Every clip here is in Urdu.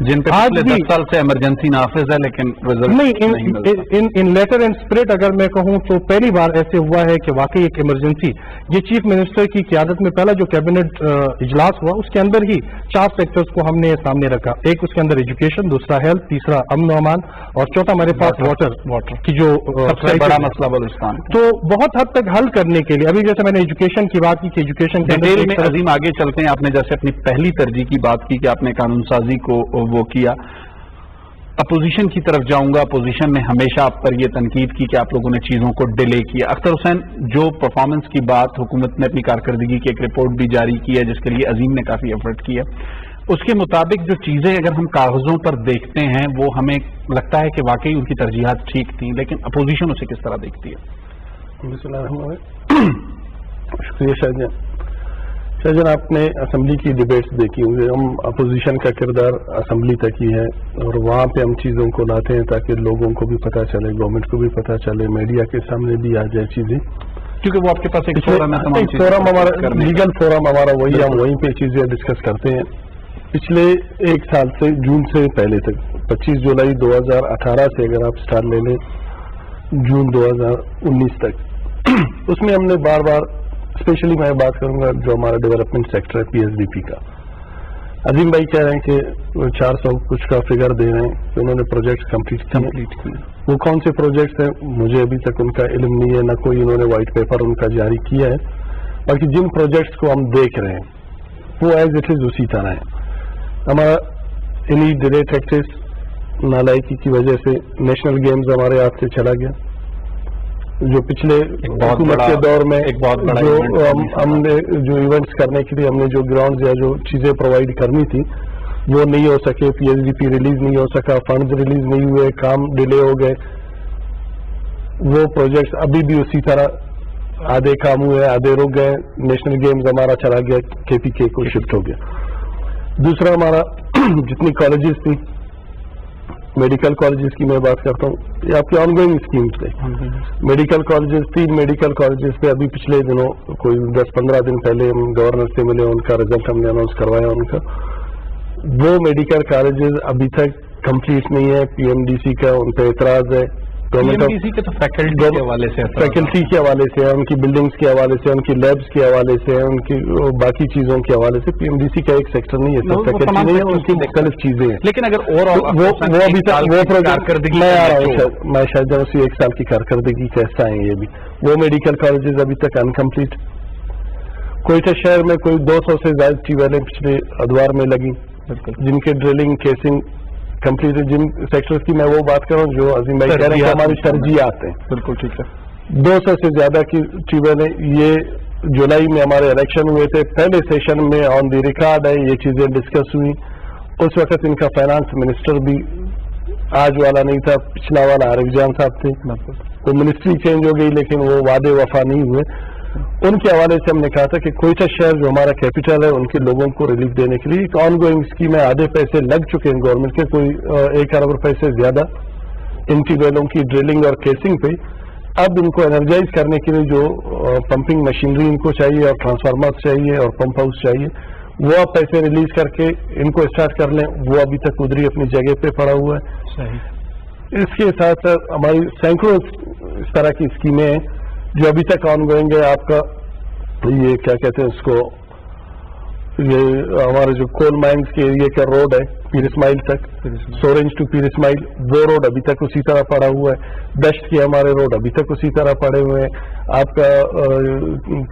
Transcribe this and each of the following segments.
جن پہ آج پچھلے بھی 10 سال سے ایمرجنسی نافذ ہے لیکن نہیں ان لیٹر اینڈ اسپرٹ اگر میں کہوں تو پہلی بار ایسے ہوا ہے کہ واقعی ایک ایمرجنسی، یہ چیف منسٹر کی قیادت میں پہلا جو کیبنٹ اجلاس ہوا اس کے اندر ہی 4 سیکٹرز کو ہم نے سامنے رکھا، ایک اس کے اندر ایجوکیشن، دوسرا ہیلتھ، تیسرا امن و امان، اور چوتھا ہمارے پاس واٹر کی جو سب سے بڑا مسئلہ بلوچستان تو بہت حد تک حل کرنے کے لیے ابھی جیسے میں نے ایجوکیشن کی بات کی کہ ایجوکیشن کے ڈیٹیل میں عظیم آگے چلتے ہیں. آپ نے جیسے اپنی پہلی ترجیح کی بات کی کہ آپ نے قانون سازی کو وہ کیا، اپوزیشن کی طرف جاؤں گا. اپوزیشن نے ہمیشہ آپ پر یہ تنقید کی کہ آپ لوگوں نے چیزوں کو ڈیلے کیا. اختر حسین، جو پرفارمنس کی بات حکومت نے اپنی کارکردگی کی ایک رپورٹ بھی جاری کی ہے جس کے لیے عظیم نے کافی ایفرٹ کیا، اس کے مطابق جو چیزیں اگر ہم کاغذوں پر دیکھتے ہیں وہ ہمیں لگتا ہے کہ واقعی ان کی ترجیحات ٹھیک تھیں، لیکن اپوزیشن اسے کس طرح دیکھتی ہے؟ شکریہ شاہجہاں، آپ نے اسمبلی کی ڈیبیٹس دیکھی ہوں گے. ہم اپوزیشن کا کردار اسمبلی تک ہی ہے اور وہاں پہ ہم چیزوں کو لاتے ہیں تاکہ لوگوں کو بھی پتہ چلے، گورنمنٹ کو بھی پتہ چلے، میڈیا کے سامنے بھی آ جائے چیزیں، کیونکہ وہ آپ کے پاس ایک فورم ہمارا لیگل فورم ہمارا وہی، ہم وہیں پہ چیزیں ڈسکس کرتے ہیں. پچھلے 1 سال سے جون سے پہلے تک 25 جولائی 2018 سے اگر آپ اسٹارٹ لے لیں جون 2019 تک، اس میں ہم نے بار بار اسپیشلی میں بات کروں گا جو ہمارا ڈیولپمنٹ سیکٹر ہے PSDP کا. عظیم بھائی کہہ رہے ہیں کہ 400 کچھ کا فگر دے رہے ہیں کہ انہوں نے پروجیکٹس کمپلیٹ کیے. وہ کون سے پروجیکٹس ہیں مجھے ابھی تک ان کا علم نہیں ہے، نہ کوئی انہوں نے وائٹ پیپر ان کا جاری کیا ہے. باقی جن پروجیکٹس کو ہم دیکھ رہے ہیں وہ ایز اٹ از اسی طرح ہے. ہمارا انہی ڈیلے ٹیکسز نالائکی کی وجہ سے نیشنل گیمز ہمارے ہاتھ سے چلا گیا، جو پچھلے حکومت کے دور میں جو ہم نے جو ایونٹس کرنے کے لیے ہم نے جو گراؤنڈز یا جو چیزیں پرووائڈ کرنی تھی وہ نہیں ہو سکے. PSDP ریلیز نہیں ہو سکا، فنڈز ریلیز نہیں ہوئے، کام ڈیلے ہو گئے. وہ پروجیکٹس ابھی بھی اسی طرح آدھے کام ہوئے، آدھے رک گئے. نیشنل گیمز ہمارا چلا گیا، KPK کو شفٹ ہو گیا. دوسرا ہمارا جتنی کالجز تھی، میڈیکل کالجز کی میں بات کرتا ہوں، یہ آپ کی آن گوئنگ اسکیمس تھے. میڈیکل کالجز 3 میڈیکل کالجز پہ ابھی پچھلے دنوں کوئی 10-15 دن پہلے ہم گورنر سے ملے، ان کا رزلٹ ہم نے اناؤنس کروایا ان کا. وہ میڈیکل کالجز ابھی تک کمپلیٹ نہیں ہے. PMDC کا ان پہ اعتراض ہے. PMDC کے تو فیکلٹی کے حوالے سے، فیکلٹی کے حوالے سے، ان کی بلڈنگز کے حوالے سے، ان کی لیبس کے حوالے سے، ان کی باقی چیزوں کے حوالے سے. PMDC کا ایک سیکٹر نہیں ہے، سب فیکلٹی نہیں ہے، ان کی مختلف چیزیں ہیں. لیکن اگر اوور آل وہ ابھی تک وہ پروجیکٹ میں آ رہا ہوں، میں شاید اسی 1 سال کی کارکردگی کا حصہ ہیں. یہ بھی وہ میڈیکل کالجز ابھی تک انکمپلیٹ. کوئٹہ شہر میں کوئی 200 سے زائد ٹیوبویلیں پچھلے ادوار میں لگی جن کے ڈرلنگ کیسنگ کمپلیٹ. جن سیکٹرز کی میں وہ بات کر رہا ہوں جو عظیم بھائی کہہ رہے ہیں ہماری ترجیحات ہیں. بالکل ٹھیک ہے. 200 سے زیادہ کی ٹیوبویلیں یہ جولائی میں ہمارے الیکشن ہوئے تھے، پہلے سیشن میں آن دی ریکارڈ ہے یہ چیزیں ڈسکس ہوئی. اس وقت ان کا فائنانس منسٹر بھی آج والا نہیں تھا، پچھلا والا عارف جان صاحب تھے. وہ منسٹری چینج ہو گئی لیکن وہ وعدے وفا نہیں ہوئے. ان کے حوالے سے ہم نے کہا تھا کہ کوئٹہ شہر جو ہمارا کیپٹل ہے ان کے لوگوں کو ریلیف دینے کے لیے ایک آن گوئنگ اسکیم ہے. آدھے پیسے لگ چکے ہیں گورنمنٹ کے، کوئی 1 ارب روپے سے زیادہ ان ٹیوبویلوں کی ڈرلنگ اور کیسنگ پہ. اب ان کو انرجائز کرنے کے لیے جو پمپنگ مشینری ان کو چاہیے اور ٹرانسفارمر چاہیے اور پمپ ہاؤس چاہیے، وہ آپ پیسے ریلیز کر کے ان کو اسٹارٹ کر لیں. وہ ابھی تک ادھری اپنی جگہ پہ پڑا ہوا ہے. اس کے ساتھ ساتھ ہماری سینکڑوں اس طرح کی اسکیمیں ہیں جو ابھی تک آن گوئنگ ہے. آپ کا یہ کیا کہتے ہیں اس کو، یہ ہمارے جو کول مائنز کے ایریے کا روڈ ہے پیر اسماعیل تک، سورنج ٹو پیر اسماعیل، وہ روڈ ابھی تک اسی طرح پڑا ہوا ہے. دشت کے ہمارے روڈ ابھی تک اسی طرح پڑے ہوئے ہیں. آپ کا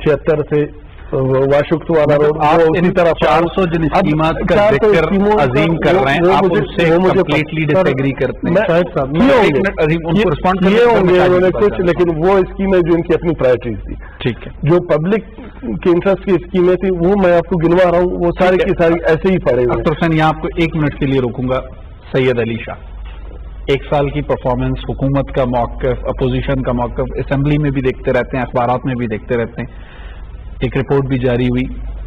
76 سے واشکت والا روڈ وہ اسی طرح 400 جن اسکیمات کا ذکر عظیم کر رہے ہیں، آپ ان سے کمپلیٹلی ڈس ایگری کرتے ہیں. شاہد صاحب یہ ہوں گے انہوں نے کچھ، لیکن وہ اسکیمیں جو ان کی اپنی پرائرٹیز تھی، ٹھیک ہے، جو پبلک کے انٹرسٹ کی اسکیمیں تھی وہ میں آپ کو گنوا رہا ہوں، وہ ساری کی ساری ایسے ہی پڑے ہوئے. ڈاکٹر حسین یہاں آپ کو 1 منٹ کے لیے روکوں گا. سید علی شاہ، 1 سال کی پرفارمنس، حکومت کا موقف، اپوزیشن کا موقف، اسمبلی میں بھی دیکھتے رہتے ہیں، اخبارات میں بھی دیکھتے رہتے ہیں، ایک رپورٹ بھی جاری ہوئی،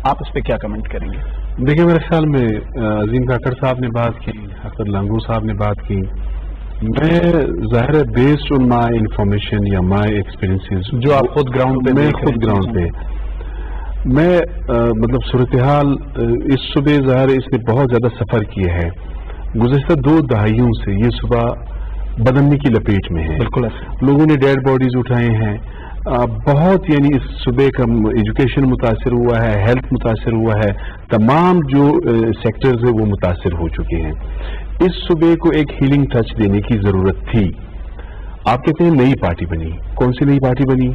آپ اس پہ کیا کمنٹ کریں گے؟ دیکھیں میرے خیال میں عظیم کاکڑ صاحب نے بات کی، حسن لنگو صاحب نے بات کی. میں ظاہر ہے بیسڈ آن مائی انفارمیشن یا مائی ایکسپیرینسز جو آپ خود گراؤنڈ پہ، میں خود گراؤنڈ پہ میں مطلب صورتحال اس صبح ظاہر اس نے بہت زیادہ سفر کیا ہے. گزشتہ 2 دہائیوں سے یہ صوبہ بدمنی کی لپیٹ میں ہے. بالکل لوگوں نے ڈیڈ باڈیز اٹھائے ہیں. بہت یعنی اس صوبے کا ایجوکیشن متاثر ہوا ہے, ہیلتھ متاثر ہوا ہے, تمام جو سیکٹرز ہیں وہ متاثر ہو چکے ہیں. اس صوبے کو ایک ہیلنگ ٹچ دینے کی ضرورت تھی. آپ کہتے ہیں نئی پارٹی بنی. کون سی نئی پارٹی بنی؟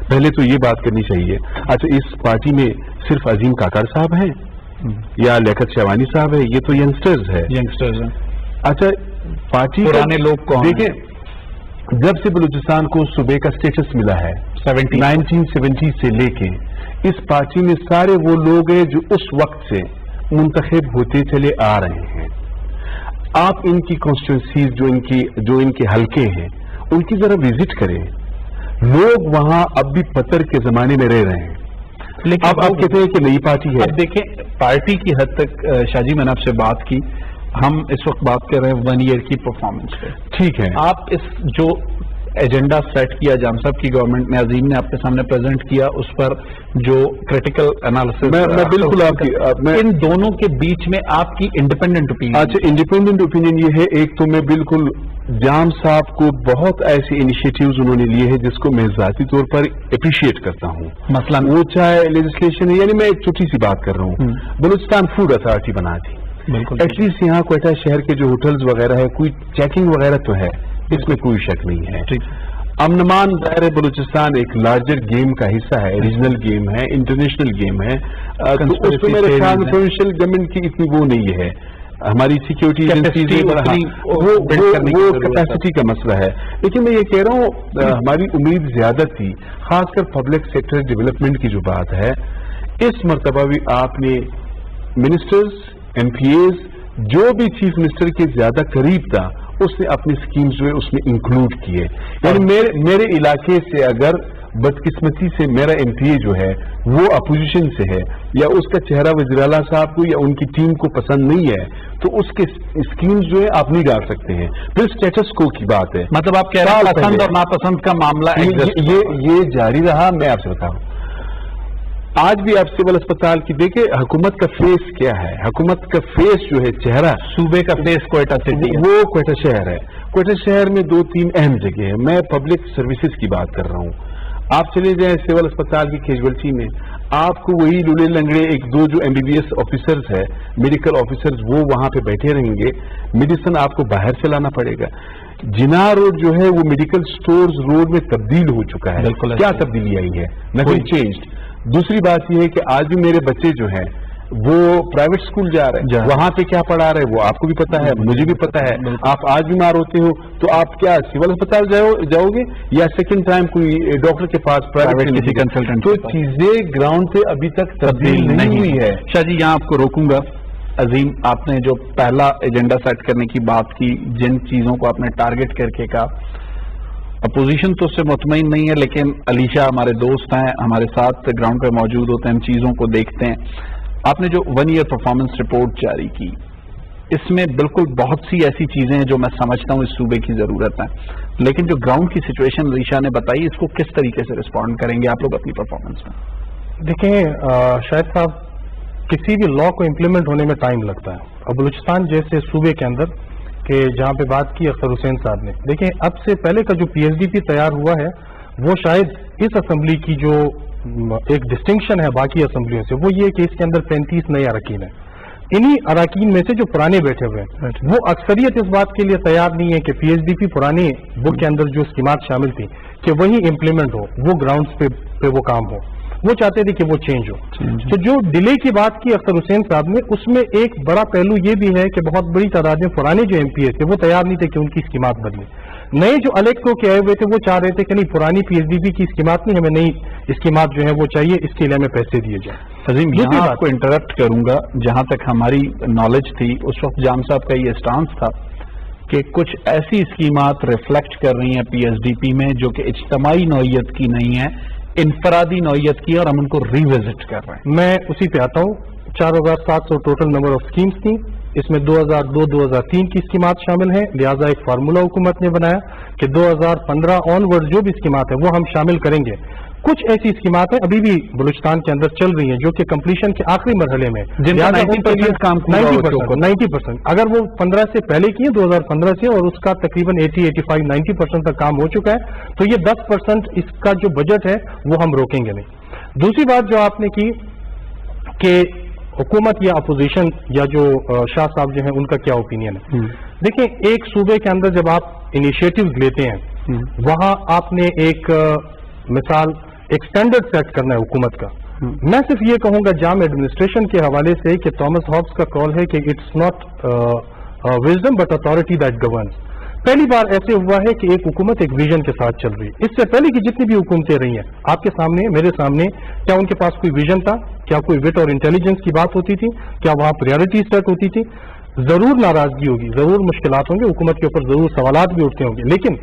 پہلے تو یہ بات کرنی چاہیے. اچھا, اس پارٹی میں صرف عظیم کاکڑ صاحب ہیں یا لیاقت شیوانی صاحب ہے؟ یہ تو ینگسٹرز ہے. اچھا, پارٹی پرانے لوگ کون دیکھیں, جب سے بلوچستان کو صوبے کا سٹیٹس ملا ہے 1970 سے لے کے, اس پارٹی میں سارے وہ لوگ ہیں جو اس وقت سے منتخب ہوتے چلے آ رہے ہیں. آپ ان کی کانسٹیٹوئنسیز جو ان کے حلقے ہیں ان کی ذرا وزٹ کریں. لوگ وہاں اب بھی پتھر کے زمانے میں رہ رہے ہیں. لیکن اب آپ کہتے ہیں کہ نئی پارٹی ہے. اب دیکھیں, پارٹی کی حد تک شاہ جی میں نے آپ سے بات کی, ہم اس وقت بات کر رہے ہیں 1 ایئر کی پرفارمنس پہ. ٹھیک ہے, آپ اس جو ایجنڈا سیٹ کیا جان صاحب کی گورنمنٹ نے, عظیم نے آپ کے سامنے پریزنٹ کیا, اس پر جو کریٹیکل انالیسس, میں بالکل آپ کی ان دونوں کے بیچ میں آپ کی انڈیپینڈنٹ اوپینین. اچھا, انڈیپینڈنٹ اوپینین یہ ہے, ایک تو میں بالکل جام صاحب کو بہت ایسے انیشیٹوز انہوں نے لیے ہیں جس کو میں ذاتی طور پر اپریشیٹ کرتا ہوں. مثلا وہ چاہے لیجسلیشن ہے, یعنی میں ایک چھوٹی سی بات کر رہا ہوں, بلوچستان فوڈ اتھارٹی بنا تھی. ایٹ لیسٹ یہاں کوئٹہ شہر کے جو ہوٹلز وغیرہ ہے کوئی چیکنگ وغیرہ تو ہے, اس میں کوئی شک نہیں ہے. امن ظاہر بلوچستان ایک لارجر گیم کا حصہ ہے, ریجنل گیم ہے, انٹرنیشنل گیم ہے, تو اس میں میرے خیال میں پروونشل گورنمنٹ کی اتنی وہ نہیں ہے. ہماری سیکورٹی ایجنسیز وہ کیپیسٹی کا مسئلہ ہے. لیکن میں یہ کہہ رہا ہوں, ہماری امید زیادہ تھی, خاص کر پبلک سیکٹر ڈیولپمنٹ کی جو بات ہے, اس مرتبہ بھی آپ نے منسٹرز, ایم پی ایز, جو بھی چیف منسٹر کے زیادہ قریب تھا, اس نے اپنی سکیمز جو ہے اس میں انکلوڈ کیے. یعنی میرے علاقے سے اگر بدقسمتی سے میرا ایم پی اے جو ہے وہ اپوزیشن سے ہے, یا اس کا چہرہ وزیر اعلیٰ صاحب کو یا ان کی ٹیم کو پسند نہیں ہے, تو اس کے اسکیمز جو ہے آپ نہیں ڈال سکتے ہیں. پھر اسٹیٹس کو کی بات ہے, مطلب آپ کہہ رہے ہیں پسند اور ناپسند کا معاملہ یہ جاری رہا. میں آپ سے بتاؤں, آج بھی آپ سول اسپتال کی دیکھیں, حکومت کا فیس کیا ہے. حکومت کا فیس جو ہے, چہرہ, صوبے کا فیس کوئٹہ سٹی, وہ کوئٹہ شہر ہے. کوئٹہ شہر میں 2-3 اہم جگہ ہیں. میں پبلک سروسز کی بات کر رہا ہوں. آپ چلے جائیں سول اسپتال کی کیجویلٹی میں, آپ کو وہی لولے لنگڑے 1-2 جو M B B S officers ہے, میڈیکل آفیسرز, وہ وہاں پہ بیٹھے رہیں گے. میڈیسن آپ کو باہر سے لانا پڑے گا. جنا روڈ جو ہے وہ میڈیکل سٹورز روڈ میں تبدیل ہو چکا ہے. کیا تبدیلی آئی ہے؟ Nothing changed. دوسری بات یہ ہے کہ آج بھی میرے بچے جو ہیں وہ پرائیویٹ اسکول جا رہے ہیں, وہاں پہ کیا پڑھا رہے ہیں وہ آپ کو بھی پتا ہے, مجھے بھی پتا ہے. آپ آج بیمار ہوتے ہو تو آپ کیا سول اسپتال جاؤ گے یا سیکنڈ ٹائم کوئی ڈاکٹر کے پاس پرائیویٹ کسی کنسلٹنٹ؟ تو چیزیں گراؤنڈ پہ ابھی تک تبدیل نہیں ہوئی ہے. شاہ جی یہاں آپ کو روکوں گا. عظیم, آپ نے جو پہلا ایجنڈا سیٹ کرنے کی بات کی, جن چیزوں کو آپ نے ٹارگٹ کر کے کہا, اپوزیشن تو اس سے مطمئن نہیں ہے, لیکن علیشہ ہمارے دوست ہیں, ہمارے ساتھ گراؤنڈ پہ موجود ہوتے ہیں, ان چیزوں کو دیکھتے ہیں. آپ نے جو 1 ایئر پرفارمنس رپورٹ جاری کی, اس میں بالکل بہت سی ایسی چیزیں ہیں جو میں سمجھتا ہوں اس صوبے کی ضرورت ہے, لیکن جو گراؤنڈ کی سچویشن علیشہ نے بتائی, اس کو کس طریقے سے رسپونڈ کریں گے آپ لوگ اپنی پرفارمنس میں؟ دیکھیں شاہد صاحب, کسی بھی لا کو امپلیمنٹ ہونے میں ٹائم لگتا ہے. اور بلوچستان جیسے صوبے کے اندر کہ جہاں پہ بات کی اختر حسین صاحب نے, دیکھیں اب سے پہلے کا جو پی ایس ڈی پی تیار ہوا ہے وہ شاید اس اسمبلی کی جو ایک ڈسٹنکشن ہے باقی اسمبلیوں سے, وہ یہ کہ اس کے اندر 35 نئے اراکین ہیں. انہی اراکین میں سے جو پرانے بیٹھے ہوئے ہیں, وہ اکثریت اس بات کے لیے تیار نہیں ہے کہ پی ایس ڈی پی پرانے بک کے اندر جو اسکیمات شامل تھی کہ وہی امپلیمنٹ ہو, وہ گراؤنڈز پہ وہ کام ہو. وہ چاہتے تھے کہ وہ چینج ہو. تو جو ڈیلے کی بات کی اختر حسین صاحب نے, اس میں ایک بڑا پہلو یہ بھی ہے کہ بہت بڑی تعداد میں پرانے جو ایم پی ایس تھے وہ تیار نہیں تھے کہ ان کی اسکیمات بدلیں. نئے جو الیکٹ ہو کے آئے ہوئے تھے وہ چاہ رہے تھے کہ نہیں, پرانی پی ایس ڈی پی کی اسکیمات نہیں, ہمیں نئی اسکیمات جو ہیں وہ چاہیے, اس کے لیے ہمیں پیسے دیے جائیں. عظیم, یہاں آپ کو انٹرپٹ کروں گا. جہاں تک ہماری نالج تھی اس وقت جام صاحب کا یہ اسٹانس تھا کہ کچھ ایسی اسکیمات ریفلیکٹ کر رہی ہیں پی ایس ڈی پی میں جو کہ اجتماعی نوعیت کی نہیں ہے, انفرادی نوعیت کی, اور ہم ان کو ریوزٹ کر رہے ہیں. میں اسی پہ آتا ہوں. 4700 ٹوٹل نمبر آف اسکیمز تھیں, اس میں 2002-2003 کی اسکیمات شامل ہیں. لہٰذا ایک فارمولہ حکومت نے بنایا کہ 2015 آن ورڈ جو بھی اسکیمات ہیں وہ ہم شامل کریں گے. کچھ ایسی اسکیمات ہیں ابھی بھی بلوچستان کے اندر چل رہی ہیں جو کہ کمپلیشن کے آخری مرحلے میں 90%. اگر وہ 15 سے پہلے کی 2015 سے اور اس کا تقریباً 80-85-90% تک کام ہو چکا ہے, تو یہ 10% اس کا جو بجٹ ہے وہ ہم روکیں گے نہیں. دوسری بات جو آپ نے کی کہ حکومت یا اپوزیشن یا جو شاہ صاحب جو ہیں ان کا کیا اوپینین ہے. دیکھیں, ایک صوبے کے اندر جب آپ انیشیٹوز لیتے ہیں وہاں آپ نے ایک مثال ایک سٹینڈرڈ سیٹ کرنا ہے حکومت کا. میں صرف یہ کہوں گا جامع ایڈمنسٹریشن کے حوالے سے کہ تھامس ہابس کا کال ہے کہ it's not wisdom but authority that governs. پہلی بار ایسے ہوا ہے کہ ایک حکومت ایک ویژن کے ساتھ چل رہی ہے. اس سے پہلے کی جتنی بھی حکومتیں رہی ہیں آپ کے سامنے میرے سامنے, کیا ان کے پاس کوئی ویژن تھا؟ کیا کوئی وٹ اور انٹیلیجنس کی بات ہوتی تھی؟ کیا وہاں پریورٹی سیٹ ہوتی تھی؟ ضرور ناراضگی ہوگی, ضرور مشکلات ہوں گے, حکومت کے اوپر ضرور سوالات بھی اٹھتے ہوں گے, لیکن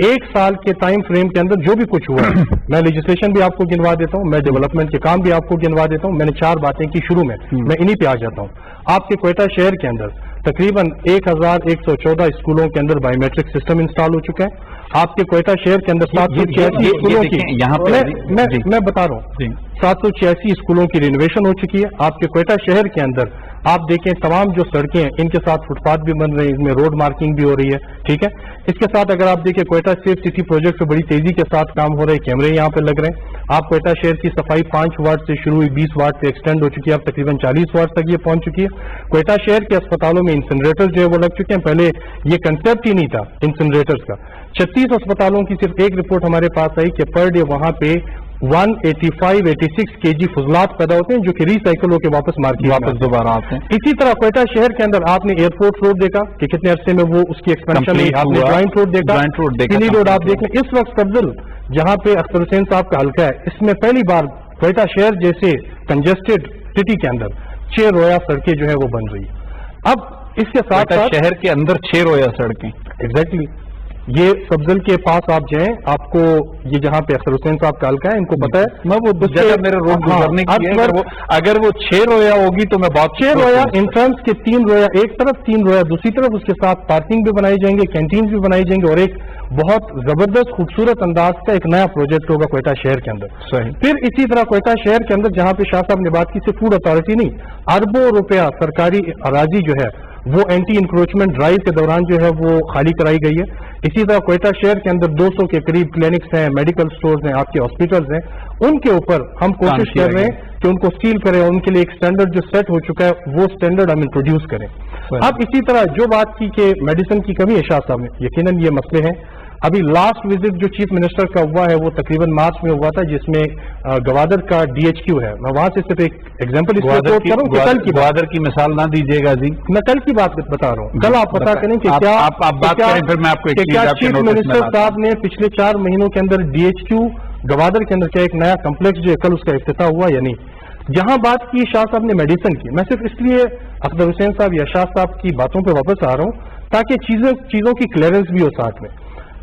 ایک سال کے ٹائم فریم کے اندر جو بھی کچھ ہوا ہے, میں لیجسلیشن بھی آپ کو گنوا دیتا ہوں, میں ڈیولپمنٹ کے کام بھی آپ کو گنوا دیتا ہوں. میں نے 4 باتیں کی شروع میں انہی پہ آ جاتا ہوں. آپ کے کوئٹہ شہر کے اندر تقریباً 1114 اسکولوں کے اندر بایو میٹرک سسٹم انسٹال ہو چکا ہے. آپ کے کوئٹہ شہر کے اندر 786 اسکولوں کی, میں بتا رہا ہوں, 786 اسکولوں کی رینوویشن ہو چکی ہے. آپ کے کوئٹہ شہر کے اندر آپ دیکھیں تمام جو سڑکیں ہیں ان کے ساتھ فٹ پاتھ بھی بن رہے ہیں, ان میں روڈ مارکنگ بھی ہو رہی ہے. ٹھیک ہے, اس کے ساتھ اگر آپ دیکھیں کوئٹہ سیف سٹی پروجیکٹ پہ بڑی تیزی کے ساتھ کام ہو رہے ہیں, کیمرے یہاں پہ لگ رہے ہیں. آپ کوئٹہ شہر کی صفائی 5 وارڈ سے شروع ہوئی 20 وارڈ سے ایکسٹینڈ ہو چکی ہے, اب تقریباً 40 وارڈ تک یہ پہنچ چکی ہے. کوئٹہ شہر کے اسپتالوں میں انسنریٹر جو ہے وہ لگ چکے ہیں. پہلے یہ کنسیپٹ ہی نہیں تھا انسنریٹرز کا. 36 اسپتالوں کی صرف ایک رپورٹ ہمارے پاس آئی کہ پر ڈے وہاں پہ 185-86 kg فضلات پیدا ہوتے ہیں جو کہ ریسائیکل ہو کے واپس مارکیٹ میں دوبارہ آتے ہیں. اسی طرح کوئٹہ شہر کے اندر آپ نے ایئرپورٹ روڈ دیکھا کہ کتنے عرصے میں وہ اس کی ایکسپینشن ہوئی. آپ نے جوائنٹ روڈ دیکھا, پینی روڈ آپ دیکھ لیں. اس وقت سبزل جہاں پہ اختر حسین صاحب کا حلقہ ہے, اس میں پہلی بار کوئٹہ شہر جیسے کنجسٹڈ سٹی کے اندر 6 رویا سڑکیں جو ہے وہ بن رہی ہے. اب اس کے ساتھ شہر کے اندر 6 رویا سڑکیں, ایگزیکٹلی یہ سبزل کے پاس آپ جائیں, آپ کو یہ جہاں پہ اختر حسین صاحب کا حلقہ ہے ان کو پتا ہے, میں وہ جگہ میرے روڈ گزرنے کی ہے, اگر وہ 6 رویا ہوگی تو میں بات 6 رویا انٹرنس کے 3 رویا ایک طرف 3 رویا دوسری طرف, اس کے ساتھ پارکنگ بھی بنائی جائیں گے, کینٹین بھی بنائی جائیں گے, اور ایک بہت زبردست خوبصورت انداز کا ایک نیا پروجیکٹ ہوگا کوئٹہ شہر کے اندر. پھر اسی طرح کوئٹہ شہر کے اندر جہاں پہ شاہ صاحب نے بات کی صرف فوڈ اتھارٹی نہیں, اربوں روپیہ سرکاری اراضی جو ہے وہ اینٹی انکروچمنٹ ڈرائیو کے دوران جو ہے وہ خالی کرائی گئی ہے. اسی طرح کوئٹہ شہر کے اندر 200 کے قریب کلینکس ہیں, میڈیکل سٹورز ہیں, آپ کے ہاسپٹلز ہیں, ان کے اوپر ہم کوشش کر رہے ہیں کہ ان کو سیل کریں, اور ان کے لیے ایک سٹینڈرڈ جو سیٹ ہو چکا ہے وہ سٹینڈرڈ ہم انٹروڈیوس کریں. اب اسی طرح جو بات کی کہ میڈیسن کی کمی ہے شاہ صاحب نے, یقیناً یہ مسئلے ہیں. ابھی لاسٹ وزٹ جو چیف منسٹر کا ہوا ہے وہ تقریباً مارچ میں ہوا تھا, جس میں گوادر کا DHQ ہے. میں وہاں سے صرف ایک ایگزامپل گوادر کی مثال نہ دیجیے گا جی, میں کل کی بات بتا رہا ہوں. کل آپ پتا کریں کہ کیا چیف منسٹر صاحب نے پچھلے 4 مہینوں کے اندر DHQ گوادر کے اندر کیا ایک نیا کمپلیکس جو ہے کل اس کا افتتاح ہوا یا نہیں. جہاں بات کی شاہ صاحب نے میڈیسن کی, میں صرف اس لیے اختر حسین صاحب یا شاہ صاحب کی باتوں پہ واپس آ رہا ہوں تاکہ چیزوں کی کلیئرنس بھی ہو ساتھ میں.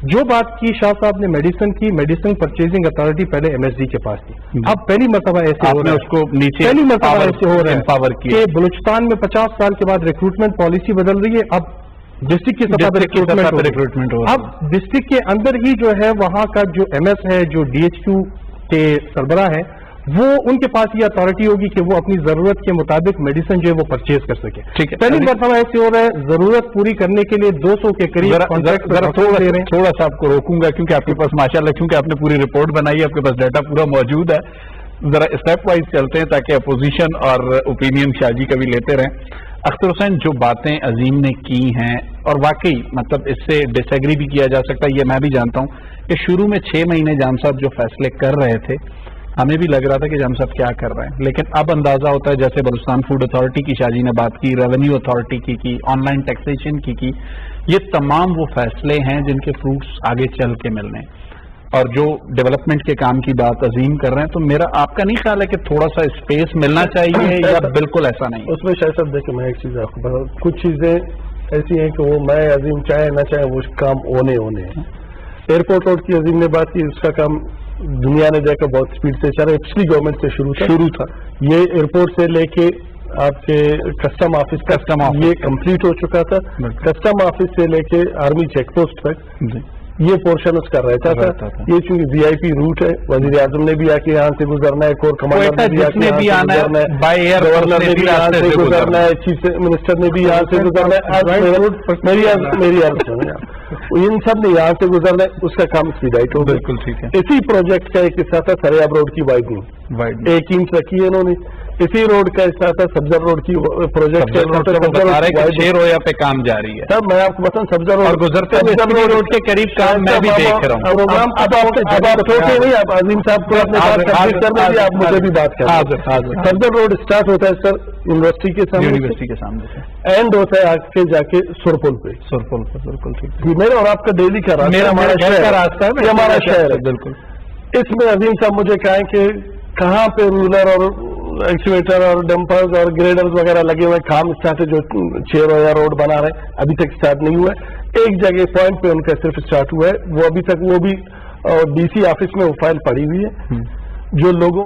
جو بات کی شاہ صاحب نے میڈیسن کی, میڈیسن پرچیزنگ اتھارٹی پہلے MSD کے پاس تھی, اب پہلی مرتبہ ایسے ہو رہا ہے کہ بلوچستان میں 50 سال کے بعد ریکروٹمنٹ پالیسی بدل رہی ہے. اب ڈسٹرکٹ کی سطح پر ریکروٹمنٹ ہو, اب ڈسٹرکٹ کے اندر ہی جو ہے وہاں کا جو MS ہے, جو DHQ کے سربراہ ہے, وہ ان کے پاس یہ اتھارٹی ہوگی کہ وہ اپنی ضرورت کے مطابق میڈیسن جو ہے وہ پرچیز کر سکے. پہلی مرتبہ ایسے ہو رہا ہے, ضرورت پوری کرنے کے لیے 200 کے قریب. تھوڑا سا آپ کو روکوں گا کیونکہ آپ کے پاس ماشاءاللہ چونکہ آپ نے پوری رپورٹ بنائی ہے, آپ کے پاس ڈیٹا پورا موجود ہے. ذرا اسٹیپ وائز چلتے ہیں تاکہ اپوزیشن اور اوپینین شاہ جی کا بھی لیتے رہیں. اختر حسین, جو باتیں عظیم نے کی ہیں اور واقعی مطلب اس سے ڈس ایگری بھی کیا جا سکتا ہے, یہ میں بھی جانتا ہوں کہ شروع میں 6 مہینے جام صاحب جو فیصلے کر رہے تھے ہمیں بھی لگ رہا تھا کہ جام صاحب کیا کر رہے ہیں, لیکن اب اندازہ ہوتا ہے جیسے بلوچستان فوڈ اتھارٹی کی شاہ جی نے بات کی, ریونیو اتھارٹی کی, آن لائن ٹیکسیشن کی, یہ تمام وہ فیصلے ہیں جن کے فروٹس آگے چل کے ملنے ہیں. اور جو ڈیولپمنٹ کے کام کی بات عظیم کر رہے ہیں, تو میرا آپ کا نہیں خیال ہے کہ تھوڑا سا اسپیس ملنا چاہیے یا بالکل ایسا نہیں؟ اس میں شاید صاحب دیکھیں, میں ایک چیز آپ کو بتا, کچھ چیزیں ایسی ہیں کہ وہ میں عظیم چاہے نہ چاہے وہ کام ہونے ہیں. ایئرپورٹ روڈ کی عظیم نے بات کی, اس کا کام دنیا نے دیکھا بہت اسپیڈ سے چل رہا ہے, پچھلی گورنمنٹ سے شروع تھا. یہ ایئرپورٹ سے لے کے آپ کے کسٹم آفس یہ کمپلیٹ ہو چکا تھا. کسٹم آفس سے لے کے آرمی چیک پوسٹ تک یہ پورشن اس کا رہتا تھا. یہ چونکہ VIP روٹ ہے, وزیر اعظم نے بھی آ کے یہاں سے گزرنا ہے, کور کمانڈر نے بھی آ کے یہاں سے گزرنا ہے, گورنر نے بھی یہاں سے گزرنا ہے, چیف منسٹر نے بھی یہاں سے گزرنا ہے. میری عرض سنیں آپ, ان سب نے یہاں سے گزرنا ہے, اس کا کام اسپیڈائٹ ہو. بالکل ٹھیک ہے. اسی پروجیکٹ کا ایک حصہ تھا سریاب روڈ کی وائڈنگ, 1 انچ رکھی ہے انہوں نے. اسی روڈ کا حصہ تھا سبزر روڈ کی پروجیکٹ, 6 رویا پہ کام جاری ہے. سب میں آپ کو بتاؤں سبزر روڈ اور گزرتے روڈ کے قریب کام میں بھی دیکھ رہا ہوں. پروگرام اب آپ سوچے نہیں, آپ عظیم صاحب کو اپنے بات کمپلیٹ کرنے دیں, آپ مجھے بھی بات کریں. سبزر روڈ اسٹارٹ ہوتا ہے سر یونیورسٹی کے سامنے سے, اینڈ ہوتا ہے آگے جا کے سرپل پہ. بالکل ٹھیک. میرا اور آپ کا ڈیلی کا راستہ, ہمارا شہر ہے. بالکل. اس میں عظیم صاحب مجھے کہیں کہ کہاں پہ رولر اور ایکسیویٹر اور ڈمپرز اور گریڈرز وغیرہ لگے ہوئے کام اسٹارٹ ہے, جو 6 رویا روڈ بنا رہے ہیں, ابھی تک اسٹارٹ نہیں ہوا ہے. ایک جگہ پوائنٹ پہ ان کا صرف اسٹارٹ ہوا ہے, وہ ابھی تک وہ بھی DC آفس میں وہ فائل پڑی ہوئی ہے. جو لوگوں